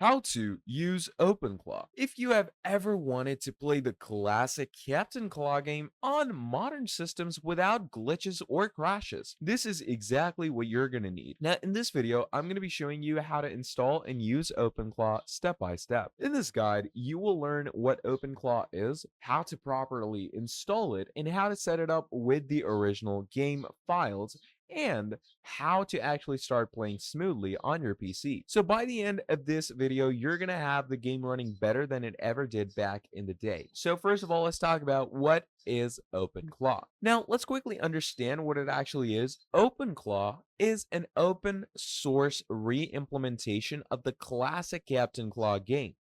How to use OpenClaw. If you have ever wanted to play the classic Captain Claw game on modern systems without glitches or crashes, this is exactly what you're going to need. Now, in this video, I'm going to be showing you how to install and use OpenClaw step by step. In this guide, you will learn what OpenClaw is, how to properly install it, and how to set it up with the original game files and how to actually start playing smoothly on your PC. So by the end of this video, you're going to have the game running better than it ever did back in the day. So first of all, let's talk about what is OpenClaw. Now, let's quickly understand what it actually is. OpenClaw is an open source re-implementation of the classic Captain Claw game.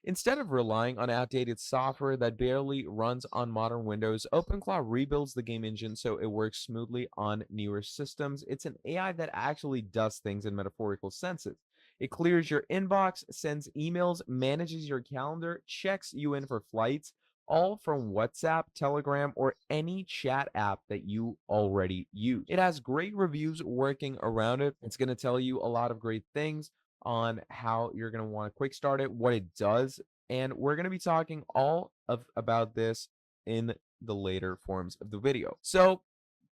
Instead of relying on outdated software that barely runs on modern Windows, OpenClaw rebuilds the game engine so it works smoothly on newer systems. It's an AI that actually does things in metaphorical senses. It clears your inbox, sends emails, manages your calendar, checks you in for flights, all from WhatsApp, Telegram, or any chat app that you already use. It has great reviews working around it. It's going to tell you a lot of great things on how you're going to want to quick start it, what it does, and we're going to be talking all of about this in the later forms of the video. So,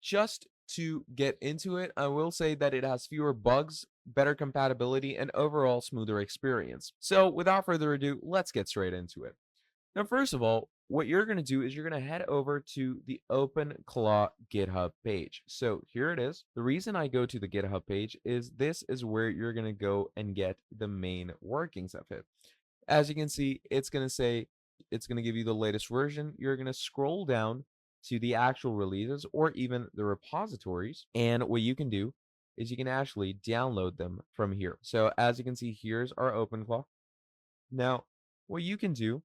just to get into it, I will say that it has fewer bugs, better compatibility, and overall smoother experience. So, without further ado, let's get straight into it. Now, first of all, what you're going to do is you're going to head over to the OpenClaw GitHub page. So here it is. The reason I go to the GitHub page is this is where you're going to go and get the main workings of it. As you can see, it's going to say, it's going to give you the latest version. You're going to scroll down to the actual releases or even the repositories. And what you can do is you can actually download them from here. So as you can see, here's our OpenClaw. Now, what you can do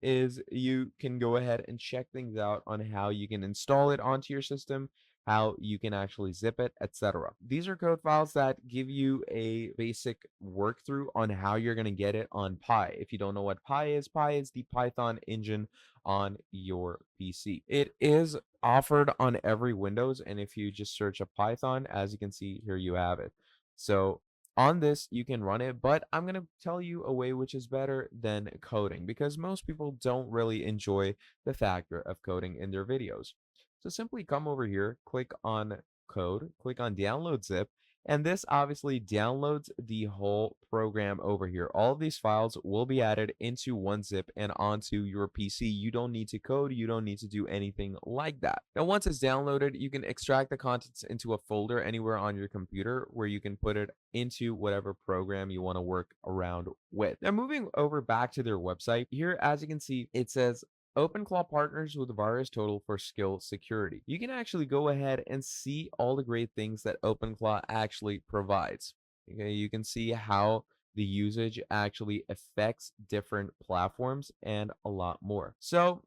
is you can go ahead and check things out on how you can install it onto your system, how you can actually zip it, etc. These are code files that give you a basic work through on how you're going to get it on Pi. If you don't know what Pi is the Python engine on your PC. It is offered on every Windows, and if you just search a Python, as you can see here, you have it. So on this you can run it, but I'm going to tell you a way which is better than coding because most people don't really enjoy the factor of coding in their videos. So simply come over here, click on code, click on download zip, and this obviously downloads the whole program over here. All of these files will be added into one zip and onto your PC. You don't need to code, you don't need to do anything like that. Now, once it's downloaded, you can extract the contents into a folder anywhere on your computer where you can put it into whatever program you want to work around with. Now, moving over back to their website, here, as you can see, it says OpenClaw partners with Virus Total for skill security. You can actually go ahead and see all the great things that OpenClaw actually provides. Okay, you can see how the usage actually affects different platforms and a lot more. So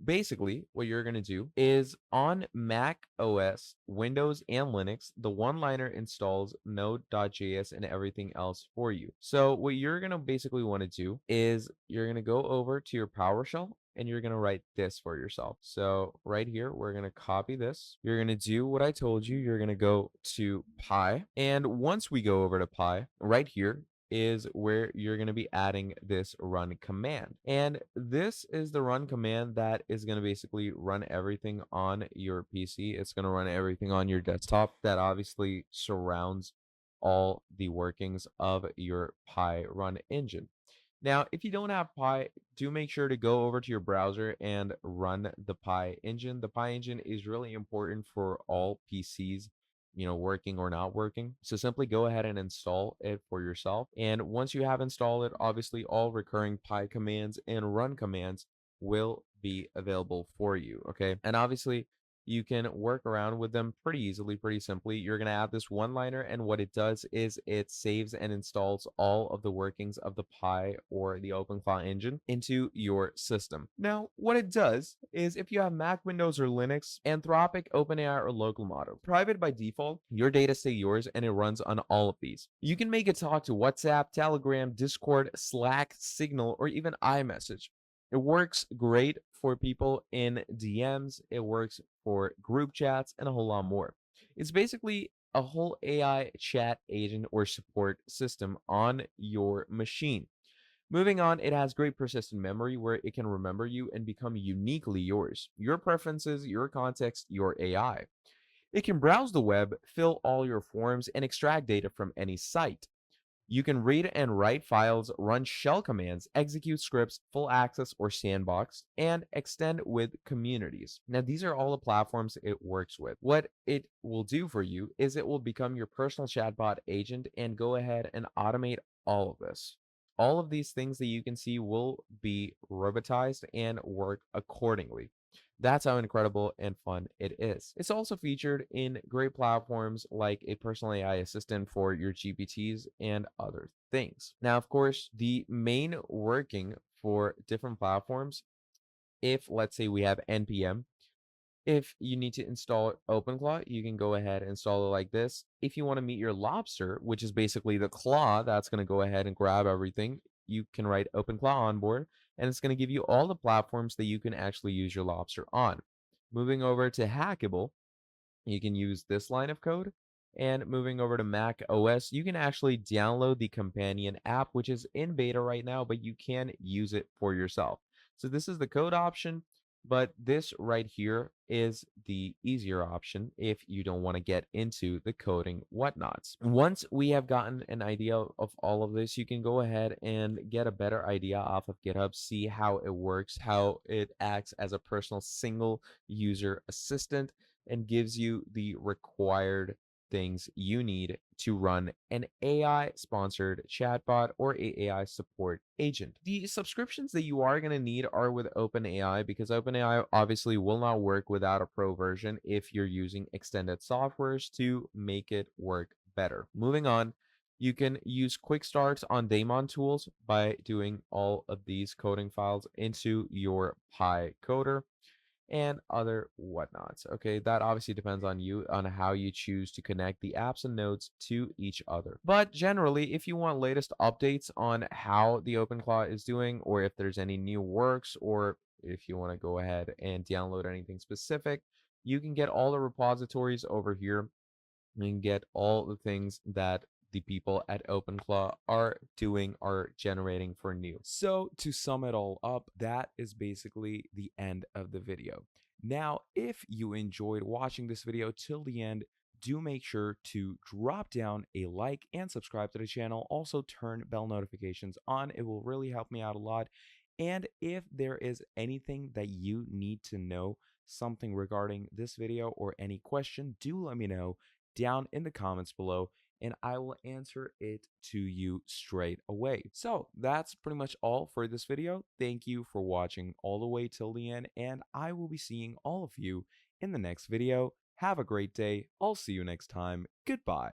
basically, what you're going to do is on Mac OS, Windows, and Linux, the one-liner installs Node.js and everything else for you. So what you're going to basically want to do is you're going to go over to your PowerShell and you're going to write this for yourself. So right here, we're going to copy this. You're going to do what I told you. You're going to go to Pi. And once we go over to Pi, right here, is where you're going to be adding this run command. And this is the run command that is going to basically run everything on your PC. It's going to run everything on your desktop that obviously surrounds all the workings of your Pi run engine. Now, if you don't have Pi, do make sure to go over to your browser and run the Pi engine. The Pi engine is really important for all PCs, working or not working. So simply go ahead and install it for yourself. And once you have installed it, obviously all recurring Pi commands and run commands will be available for you. Okay. And obviously, you can work around with them pretty easily, pretty simply. You're going to add this one liner, and what it does is it saves and installs all of the workings of the Pi or the OpenClaw engine into your system. Now, what it does is if you have Mac, Windows, or Linux, Anthropic, OpenAI, or local model, private by default, your data stay yours and it runs on all of these. You can make it talk to WhatsApp, Telegram, Discord, Slack, Signal, or even iMessage. It works great for people in DMs. It works for group chats and a whole lot more. It's basically a whole AI chat agent or support system on your machine. Moving on, it has great persistent memory where it can remember you and become uniquely yours, your preferences, your context, your AI. It can browse the web, fill all your forms, and extract data from any site. You can read and write files, run shell commands, execute scripts, full access or sandbox, and extend with communities. Now, these are all the platforms it works with. What it will do for you is it will become your personal chatbot agent and go ahead and automate all of this. All of these things that you can see will be robotized and work accordingly. That's how incredible and fun it is. It's also featured in great platforms like a personal AI assistant for your GPTs and other things. Now, of course, the main working for different platforms, if let's say we have NPM, if you need to install OpenClaw, you can go ahead and install it like this. If you want to meet your lobster, which is basically the claw that's going to go ahead and grab everything, you can write OpenClaw on board, and it's going to give you all the platforms that you can actually use your lobster on. Moving over to Hackable, you can use this line of code. And moving over to Mac OS, you can actually download the companion app, which is in beta right now, but you can use it for yourself. So this is the code option, but this right here is the easier option if you don't want to get into the coding whatnots. Once we have gotten an idea of all of this, you can go ahead and get a better idea off of GitHub, see how it works, how it acts as a personal single user assistant and gives you the required things you need to run an AI sponsored chatbot or a AI support agent. The subscriptions that you are going to need are with OpenAI because OpenAI obviously will not work without a pro version if you're using extended softwares to make it work better. Moving on, you can use quick starts on daemon tools by doing all of these coding files into your PyCoder and other whatnots. Okay, that obviously depends on you on how you choose to connect the apps and nodes to each other. But generally, if you want latest updates on how the OpenClaw is doing, or if there's any new works, or if you want to go ahead and download anything specific, you can get all the repositories over here and get all the things that the people at OpenClaw are doing, are generating for new. So to sum it all up, that is basically the end of the video. Now, if you enjoyed watching this video till the end, do make sure to drop down a like and subscribe to the channel. Also turn bell notifications on. It will really help me out a lot. And if there is anything that you need to know, something regarding this video or any question, do let me know down in the comments below and I will answer it to you straight away. So that's pretty much all for this video. Thank you for watching all the way till the end, and I will be seeing all of you in the next video. Have a great day. I'll see you next time. Goodbye.